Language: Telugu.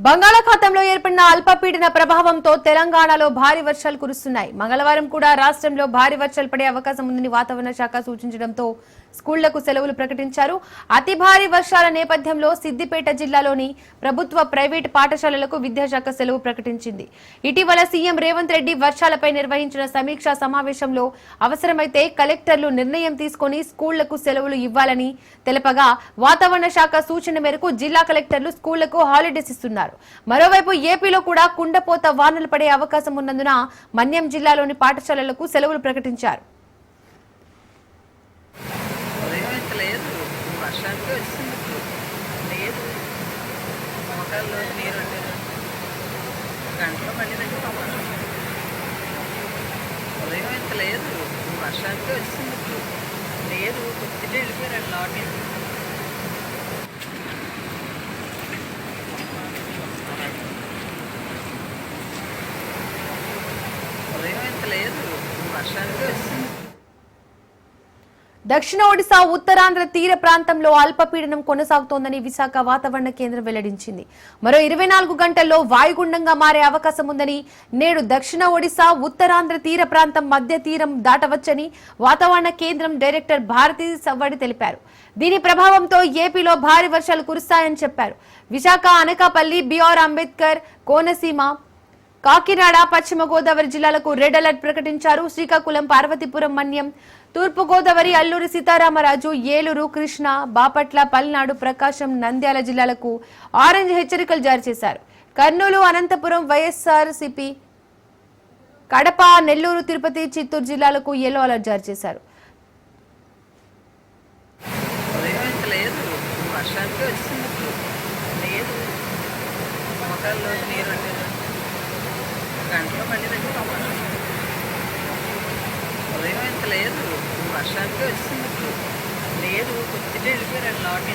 బంగాళాఖాతంలో ఏర్పడిన అల్పపీడన ప్రభావంతో తెలంగాణలో భారీ వర్షాలు కురుస్తున్నాయి. మంగళవారం కూడా రాష్ట్రంలో భారీ వర్షాలు పడే అవకాశం ఉందని వాతావరణ శాఖ సూచించడంతో స్కూళ్లకు సెలవులు ప్రకటించారు. అతి భారీ వర్షాల నేపథ్యంలో సిద్దిపేట జిల్లాలోని ప్రభుత్వ ప్రైవేటు పాఠశాలలకు విద్యాశాఖ సెలవు ప్రకటించింది. ఇటీవల సీఎం రేవంత్ రెడ్డి వర్షాలపై నిర్వహించిన సమీక్షా సమావేశంలో అవసరమైతే కలెక్టర్లు నిర్ణయం తీసుకుని స్కూళ్లకు సెలవులు ఇవ్వాలని తెలపగా వాతావరణ శాఖ సూచన మేరకు జిల్లా కలెక్టర్లు స్కూళ్లకు హాలిడేస్ ఇస్తున్నారు. మరోవైపు ఏపీలో కూడా కుండపోత వానలు పడే అవకాశం ఉన్నందున మన్యం జిల్లాలోని పాఠశాలలకు సెలవులు ప్రకటించారు. వర్షానికి వచ్చింది లేదు మోటార్లో నీరు ఉండేది గంటలో మళ్ళీ ఉదయం ఇంత లేదు వర్షానికి వచ్చింది లేదు కొద్దిగా వెళ్ళిపోయారు లోటి ఉదయం ఇంత లేదు వర్షానికి వచ్చింది. దక్షిణ ఒడిశా ఉత్తరాంధ్ర తీర ప్రాంతంలో అల్పపీడనం కొనసాగుతోందని విశాఖ వాతావరణ కేంద్రం వెల్లడించింది. మరో 24 గంటల్లో వాయుగుండంగా మారే అవకాశం ఉందని, నేడు దక్షిణ ఒడిశా ఉత్తరాంధ్ర తీర ప్రాంతం మధ్య తీరం దాటవచ్చని వాతావరణ కేంద్రం డైరెక్టర్ భారతీ సవ్వడి తెలిపారు. దీని ప్రభావంతో ఏపీలో భారీ వర్షాలు కురుస్తాయని చెప్పారు. విశాఖ, అనకాపల్లి, బిఆర్ అంబేద్కర్, కోనసీమ, కాకినాడ, పశ్చిమ గోదావరి జిల్లాలకు రెడ్ అలర్ట్ ప్రకటించారు. శ్రీకాకుళం, పార్వతీపురం, మన్యం, తూర్పు గోదావరి, అల్లూరి సీతారామరాజు, ఏలూరు, కృష్ణ, బాపట్ల, పల్నాడు, ప్రకాశం, నంద్యాల జిల్లాలకు ఆరెంజ్ హెచ్చరికలు జారీ చేశారు. కర్నూలు, అనంతపురం, వైఎస్ఆర్సీపీ, కడప, నెల్లూరు, తిరుపతి, చిత్తూరు జిల్లాలకు యెల్లో అలర్ట్ జారీ చేశారు. గంటలో మళ్ళీ ఉదయం ఇంత లేదు వర్షానికి వచ్చింది లేదు కొద్దిగా వెళ్ళిపోయారు లోటి